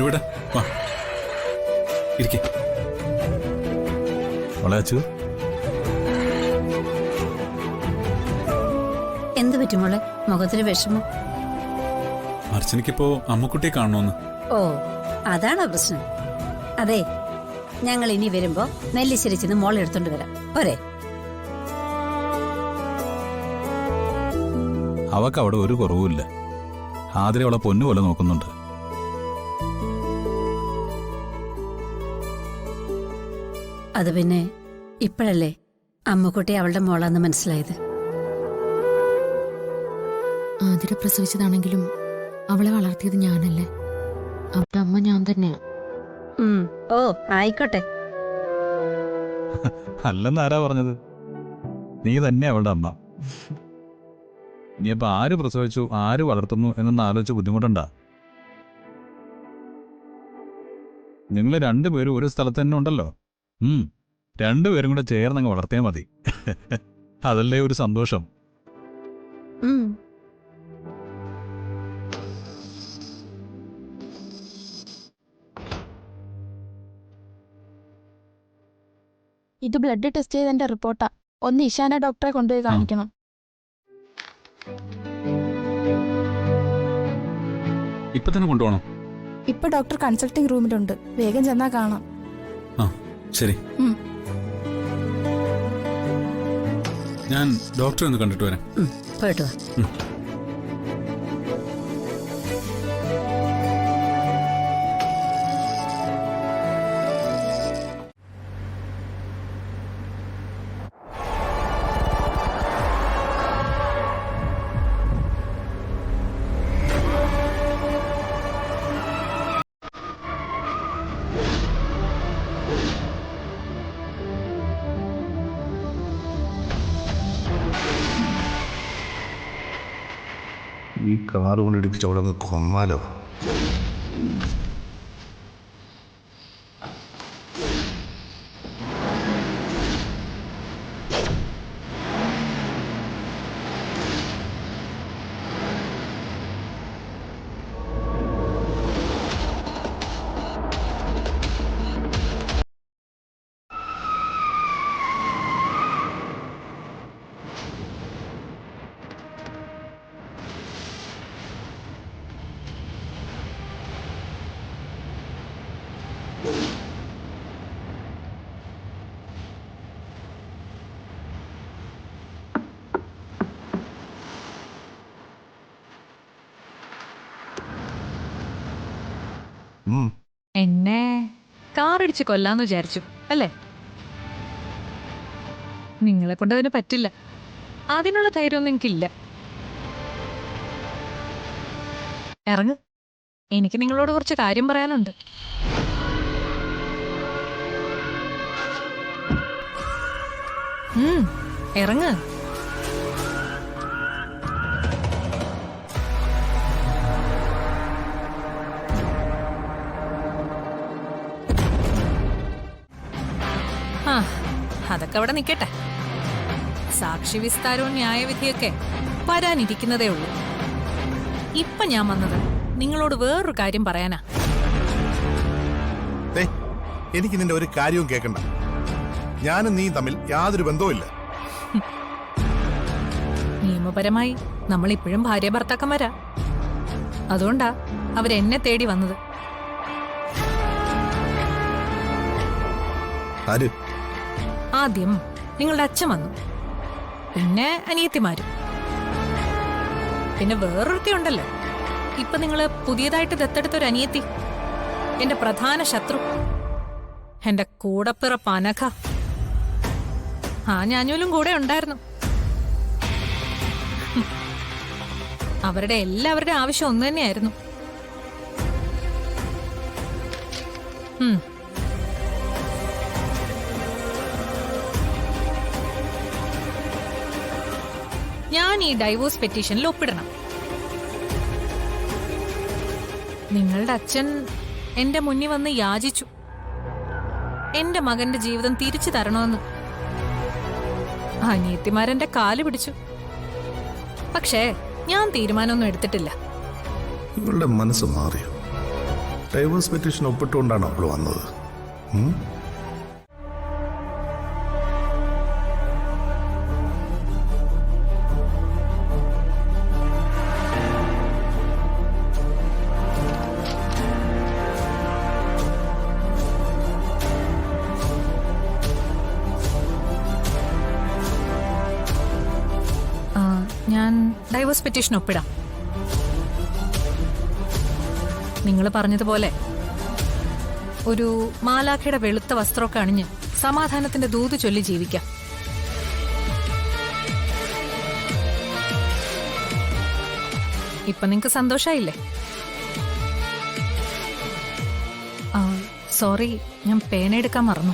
മനുവേടാ വാ ഇരിക്കെ. മോളെ അച്ചു, എന്ത് പറ്റി മോളെ? മുഖത്തിന് വിഷമം? അർച്ചനയ്ക്കിപ്പോ അമ്മക്കുട്ടിയെ കാണണോന്ന്. ഓ, അതാണോ പ്രശ്നം? അതെ, ഞങ്ങൾ ഇനി വരുമ്പോ നെല്ലിശ്ശേരി ചെന്ന് മോളെ എടുത്തോണ്ട് വരാം. പോരെ? അവക്ക് അവിടെ ഒരു കുറവുമില്ല. ആതിരെ അവളെ പൊന്നുപോലെ നോക്കുന്നുണ്ട്. അത് പിന്നെ ഇപ്പോഴല്ലേ അമ്മക്കുട്ടി അവളുടെ മോളാന്ന് മനസ്സിലായത്. ആതിര പ്രസവിച്ചതാണെങ്കിലും അവളെ വളർത്തിയത് ഞാനല്ലേ. അവളുടെ അമ്മ ഞാൻ തന്നെയാ. ഓ ആയിക്കോട്ടെ. അല്ലെന്ന് ആരാ പറഞ്ഞത്? നീ തന്നെ അവളുടെ അമ്മ. നീ അപ്പൊ ആര് പ്രസവിച്ചു, ആര് വളർത്തുന്നു എന്നൊന്ന് ആലോചിച്ച് ബുദ്ധിമുട്ടണ്ട. നിങ്ങൾ രണ്ടുപേരും ഒരു സ്ഥലത്ത് തന്നെ ഉണ്ടല്ലോ. രണ്ടുപേരും കൂടെ ചേർന്നങ്ങ് വളർത്തിയാൽ മതി. അതല്ലേ ഒരു സന്തോഷം. ഇത് ബ്ലഡ് ടെസ്റ്റ് ചെയ്തതിന്റെ റിപ്പോർട്ടാ. ഒന്ന് ഇഷാന ഡോക്ടറെ കൊണ്ടുപോയി കാണിക്കണം. ഇപ്പൊ തന്നെ കൊണ്ടുപോകണം? ഇപ്പൊ ഡോക്ടർ കൺസൾട്ടിംഗ് റൂമിലുണ്ട്, വേഗം ചെന്നാ കാണാം. ആ ശരി, ഞാൻ ഡോക്ടറെ ഒന്ന് കണ്ടിട്ട് വരാം. പോയിട്ട് വാ. ഈ കാറ് കൊണ്ട് ഇടിപ്പിച്ച് അവിടെ അങ്ങ് കൊന്നാലോ? എന്നെ കാറിടിച്ച് കൊല്ലാന്ന് വിചാരിച്ചു അല്ലേ? നിങ്ങളെ കൊണ്ട് അതിന് പറ്റില്ല. അതിനുള്ള ധൈര്യമൊന്നും എനിക്കില്ല. ഇറങ്ങ്, എനിക്ക് നിങ്ങളോട് കുറച്ച് കാര്യം പറയാനുണ്ട്. ഇറങ്ങ്. അതൊക്കെ അവിടെ നിൽക്കട്ടെ. സാക്ഷി വിസ്താരവും ന്യായവിധിയൊക്കെ വരാനിരിക്കുന്നതേ ഉള്ളൂ. ഇപ്പൊ ഞാൻ വന്നത് നിങ്ങളോട് വേറൊരു കാര്യം പറയാനാ. എനിക്ക് നിന്റെ ഒരു കാര്യവും കേൾക്കണ്ട. ഞാനും നീ തമ്മിൽ യാതൊരു ബന്ധവുമില്ല. നിയമപരമായി നമ്മൾ ഇപ്പോഴും ഭാര്യ ഭർത്താക്കന്മാരാ. അതുകൊണ്ടാ അവരെന്നെ തേടി വന്നത്. ആദ്യം നിങ്ങളുടെ അച്ഛൻ വന്നു, പിന്നെ അനിയത്തിമാരും, പിന്നെ വേറൊരുത്തി ഉണ്ടല്ലോ ഇപ്പൊ നിങ്ങള് പുതിയതായിട്ട് ദത്തെടുത്തൊരു അനിയത്തി. എന്റെ പ്രധാന ശത്രു, എന്റെ കൂടപ്പിറപ്പ് അനഘ. ആ ഞാഞ്ഞൂലും കൂടെ ഉണ്ടായിരുന്നു. അവരുടെ എല്ലാവരുടെ ആവശ്യം ഒന്ന് തന്നെയായിരുന്നു. ഞാൻ ഈ ഡൈവോഴ്സ് പെറ്റീഷനിൽ ഒപ്പിടണം. നിങ്ങളുടെ അച്ഛൻ എന്റെ മുന്നിൽ വന്ന് യാചിച്ചു എന്റെ മകന്റെ ജീവിതം തിരിച്ചു തരണമെന്ന്. അനിയത്തിമാരെന്റെ കാല് പിടിച്ചു. പക്ഷേ ഞാൻ തീരുമാനമൊന്നും എടുത്തിട്ടില്ല. ഇവളുടെ മനസ്സ് മാറിയോ? ഡൈവേഴ്സ് പെറ്റീഷൻ ഒപ്പിട്ടുകൊണ്ടാണ് അവൾ വന്നത്. ഉം? ഞാൻ ഡൈവേഴ്സ് പെറ്റീഷൻ ഒപ്പിടാം. നിങ്ങൾ പറഞ്ഞതുപോലെ ഒരു മാലാഖയുടെ വെളുത്ത വസ്ത്രമൊക്കെ അണിഞ്ഞ് സമാധാനത്തിന്റെ ദൂത് ചൊല്ലി ജീവിക്കാം. ഇപ്പൊ നിങ്ങക്ക് സന്തോഷായില്ലേ? സോറി, ഞാൻ പേനെടുക്കാൻ മറന്നു.